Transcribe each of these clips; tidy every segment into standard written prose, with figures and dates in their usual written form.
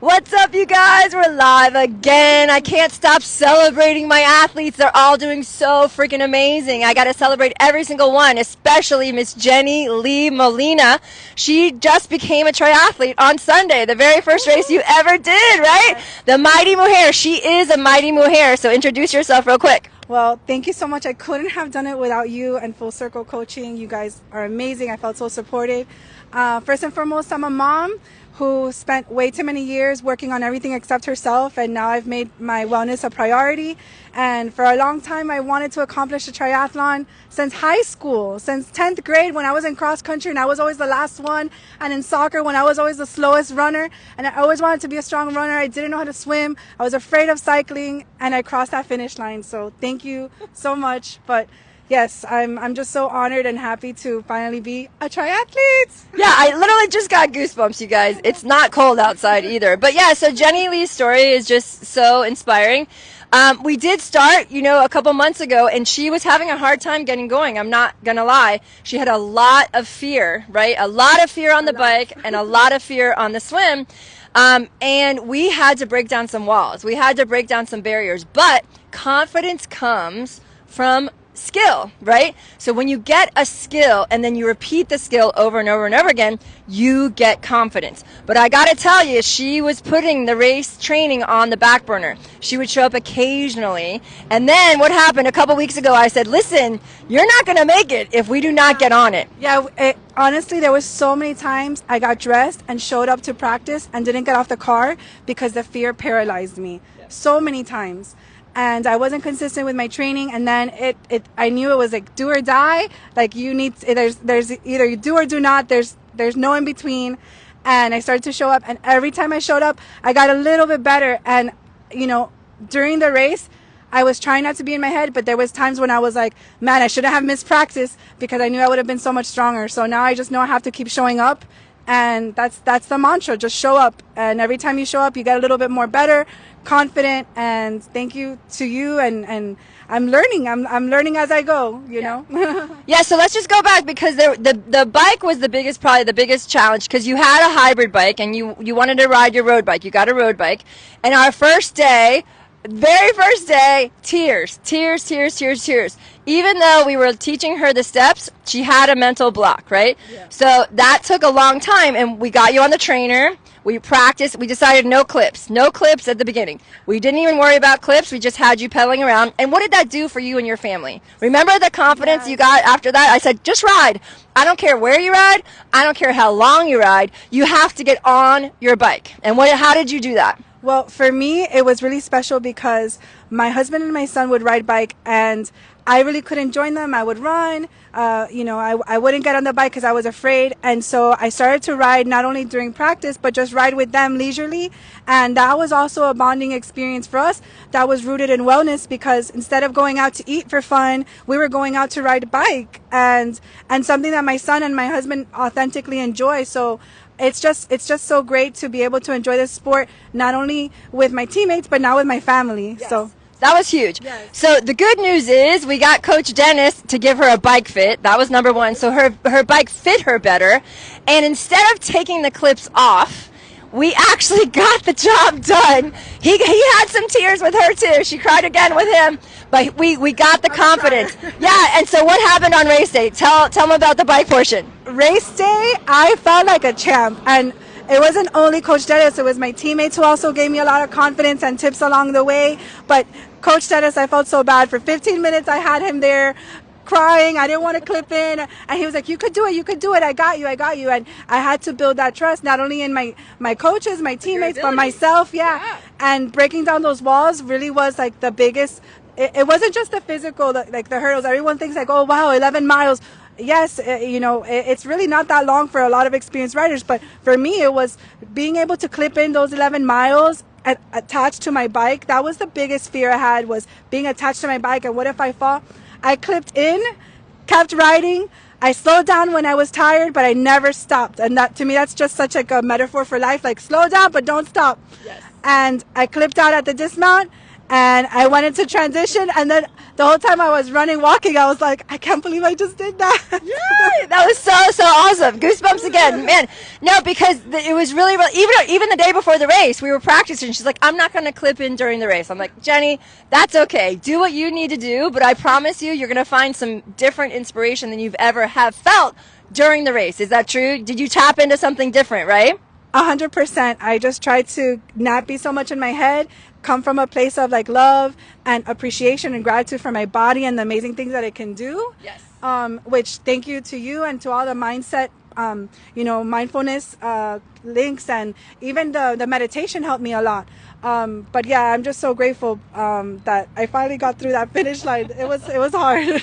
What's up, you guys? We're live again. I can't stop celebrating my athletes. They're all doing so freaking amazing. I got to celebrate every single one, especially Miss JennyLee Molina. She just became a triathlete on Sunday, the very first race you ever did, right? The Mighty Mujer. She is a Mighty Mujer, so introduce yourself real quick. Well, thank you so much. I couldn't have done it without you and Full Circle Coaching. You guys are amazing. I felt so supported. First and foremost, I'm a mom who spent way too many years working on everything except herself, and now I've made my wellness a priority. And for a long time, I wanted to accomplish a triathlon since high school, since 10th grade when I was in cross country and I was always the last one, and in soccer when I was always the slowest runner, and I always wanted to be a strong runner. I didn't know how to swim. I was afraid of cycling, and I crossed that finish line. So thank you so much. But yes, I'm just so honored and happy to finally be a triathlete. Yeah, I literally just got goosebumps, you guys. It's not cold outside either. But yeah, so JennyLee's story is just so inspiring. We did start, a couple months ago, and she was having a hard time getting going. I'm not going to lie. She had a lot of fear, right? A lot of fear on the bike and a lot of fear on the swim. And we had to break down some walls. We had to break down some barriers. But confidence comes from skill, right? So when you get a skill and then you repeat the skill over and over and over again, you get confidence. But I gotta tell you, she was putting the race training on the back burner. She would show up occasionally, and then what happened a couple weeks ago, I said, listen, you're not gonna make it if we do not get on it. Yeah, honestly, there was so many times I got dressed and showed up to practice and didn't get off the car because the fear paralyzed me. So many times. And I wasn't consistent with my training, and then I knew it was like do or die. Like there's either you do or do not. There's no in between. And I started to show up, and every time I showed up, I got a little bit better. And during the race, I was trying not to be in my head, but there was times when I was like, man, I shouldn't have missed practice because I knew I would have been so much stronger. So now I just know I have to keep showing up. And that's the mantra, just show up. And every time you show up, you get a little bit more better, confident, and thank you to you. And I'm learning. I'm learning as I go, you know. Yeah, so let's just go back because the bike was probably the biggest challenge because you had a hybrid bike and you wanted to ride your road bike. You got a road bike. And our very first day, tears. Even though we were teaching her the steps, she had a mental block, right? Yeah. So that took a long time, and we got you on the trainer. We practiced. We decided no clips at the beginning. We didn't even worry about clips. We just had you pedaling around. And what did that do for you and your family? Remember the confidence you got after that? I said, just ride. I don't care where you ride. I don't care how long you ride. You have to get on your bike. And how did you do that? Well, for me, it was really special because my husband and my son would ride bike, and I really couldn't join them. I would run. I wouldn't get on the bike because I was afraid. And so I started to ride not only during practice, but just ride with them leisurely. And that was also a bonding experience for us that was rooted in wellness because instead of going out to eat for fun, we were going out to ride a bike and something that my son and my husband authentically enjoy. So it's just so great to be able to enjoy this sport, not only with my teammates, but now with my family. Yes. So that was huge. Yes. So the good news is we got Coach Dennis to give her a bike fit. That was number one. So her bike fit her better. And instead of taking the clips off, we actually got the job done. He had some tears with her too. She cried again with him, but we got the confidence. Yeah, and so what happened on race day? Tell them about the bike portion. Race day, I felt like a champ, and it wasn't only Coach Dennis, it was my teammates who also gave me a lot of confidence and tips along the way. But Coach Dennis, I felt so bad. For 15 minutes, I had him there crying. I didn't want to clip in. And he was like, you could do it. I got you. And I had to build that trust, not only in my coaches, my teammates, but myself. Yeah. And breaking down those walls really was like the biggest. It wasn't just the physical, like the hurdles. Everyone thinks like, oh, wow, 11 miles. Yes, it's really not that long for a lot of experienced riders. But for me, it was being able to clip in those 11 miles attached to my bike. That was the biggest fear I had, was being attached to my bike. And what if I fall? I clipped in, kept riding. I slowed down when I was tired, but I never stopped. And that, to me, that's just such like a metaphor for life. Like, slow down, but don't stop. Yes. And I clipped out at the dismount, and I went into transition, and then the whole time I was running, walking, I was like, I can't believe I just did that. Yeah, that was so awesome. Goosebumps again, man. No, because it was really even the day before the race, we were practicing. She's like, I'm not going to clip in during the race. I'm like, Jenny, that's okay. Do what you need to do, but I promise you, you're going to find some different inspiration than you've ever have felt during the race. Is that true? Did you tap into something different, right? 100%. I just tried to not be so much in my head, come from a place of like love and appreciation and gratitude for my body and the amazing things that it can do. Yes. Which thank you to you and to all the mindset, mindfulness links, and even the meditation helped me a lot. But yeah, I'm just so grateful that I finally got through that finish line. It was hard.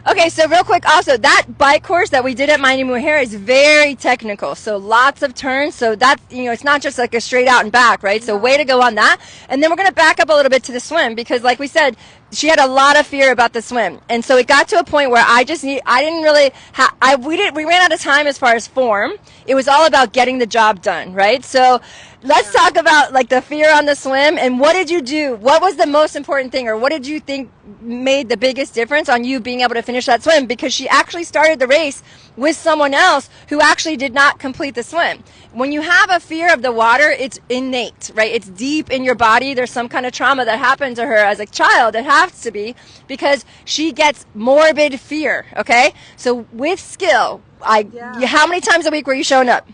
Okay, so real quick, also, that bike course that we did at Mighty Mujer is very technical, so lots of turns, so that's, it's not just like a straight out and back, right? So way to go on that. And then we're going to back up a little bit to the swim, because like we said, she had a lot of fear about the swim. And so it got to a point where we ran out of time as far as form. It was all about getting the job done, right? So let's talk about like the fear on the swim, and what did you do? What was the most important thing, or what did you think made the biggest difference on you being able to finish that swim? Because she actually started the race with someone else who actually did not complete the swim. When you have a fear of the water, it's innate, right? It's deep in your body. There's some kind of trauma that happened to her as a child. It has to be, because she gets morbid fear, okay? So with skill, how many times a week were you showing up?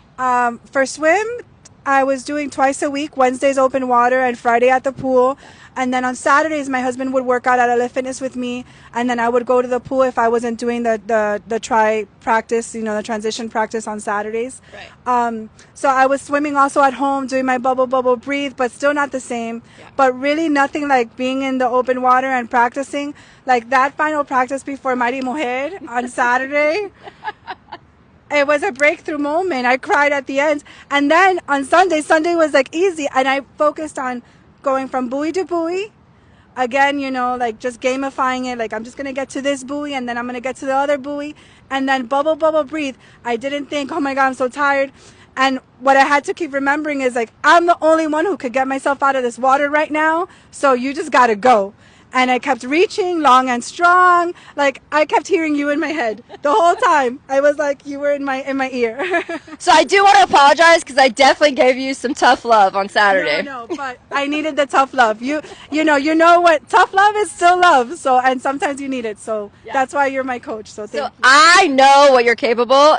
For swim, I was doing twice a week, Wednesdays open water and Friday at the pool. And then on Saturdays, my husband would work out at LA Fitness with me. And then I would go to the pool if I wasn't doing the try practice, the transition practice on Saturdays. Right. So I was swimming also at home, doing my bubble, breathe, but still not the same. Yeah. But really nothing like being in the open water and practicing. Like that final practice before Mighty Mujer on Saturday. It was a breakthrough moment. I cried at the end. And then on Sunday was like easy. And I focused on going from buoy to buoy. Again, like just gamifying it. Like I'm just going to get to this buoy and then I'm going to get to the other buoy. And then bubble, breathe. I didn't think, oh my God, I'm so tired. And what I had to keep remembering is like, I'm the only one who could get myself out of this water right now. So you just got to go. And I kept reaching long and strong. Like I kept hearing you in my head the whole time. I was like, you were in my ear. So I do want to apologize, because I definitely gave you some tough love on Saturday. No, but I needed the tough love. You know what tough love is, still love. So, and sometimes you need it. So That's why you're my coach. So thank you. I know what you're capable.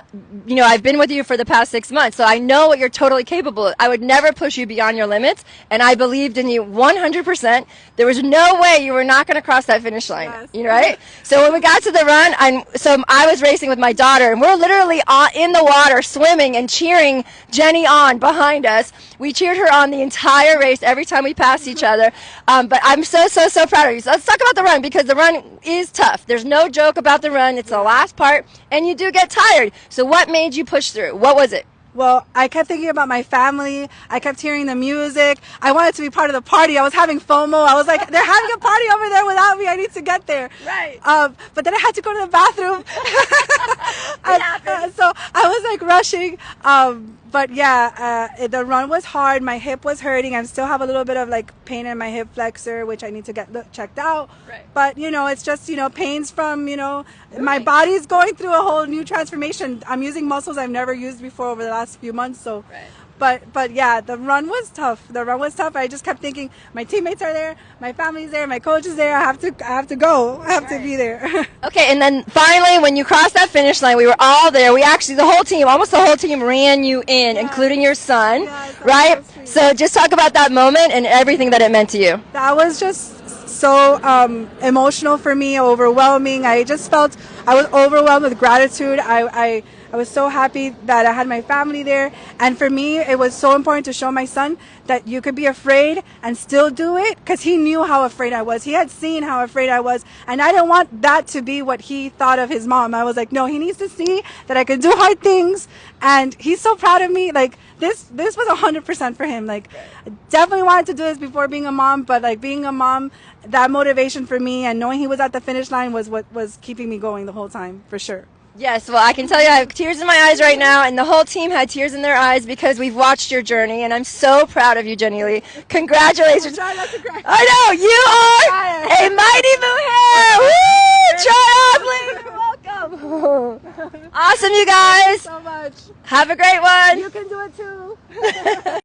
I've been with you for the past 6 months, so I know what you're totally capable of. I would never push you beyond your limits, and I believed in you 100%. There was no way you were not going to cross that finish line, yes. Right? So when we got to the run, I was racing with my daughter, and we're literally in the water swimming and cheering Jenny on behind us. We cheered her on the entire race every time we passed each other. But I'm so proud of you. So let's talk about the run, because the run is tough. There's no joke about the run. It's the last part, and you do get tired. So what made you push through? What was it? Well, I kept thinking about my family. I kept hearing the music. I wanted to be part of the party. I was having FOMO. I was like, they're having a party over there without me. I need to get there. Right. But then I had to go to the bathroom. So I was like rushing. But yeah, the run was hard. My hip was hurting. I still have a little bit of like pain in my hip flexor, which I need to get checked out. Right. But it's just pains from my body's going through a whole new transformation. I'm using muscles I've never used before over the last few months. So. Right. But yeah, the run was tough. I just kept thinking, my teammates are there, my family's there, my coach is there. I have to go. I have to be there. Okay, and then finally, when you crossed that finish line, we were all there. almost the whole team ran you in, including your son, right? So just talk about that moment and everything that it meant to you. That was just so emotional for me, overwhelming. I just felt I was overwhelmed with gratitude. I was so happy that I had my family there. And for me, it was so important to show my son that you could be afraid and still do it, because he knew how afraid I was. He had seen how afraid I was. And I didn't want that to be what he thought of his mom. I was like, no, he needs to see that I can do hard things. And he's so proud of me. Like this was 100% for him. Like I definitely wanted to do this before being a mom, but like being a mom, that motivation for me and knowing he was at the finish line was what was keeping me going the whole time, for sure. Yes, well, I can tell you I have tears in my eyes right now, and the whole team had tears in their eyes because we've watched your journey, and I'm so proud of you, JennyLee. Congratulations. Try not to cry. I know, you are a mighty Mohair. Woo! Triathlete, you're welcome. Awesome, you guys. So much. Have a great one. You can do it too.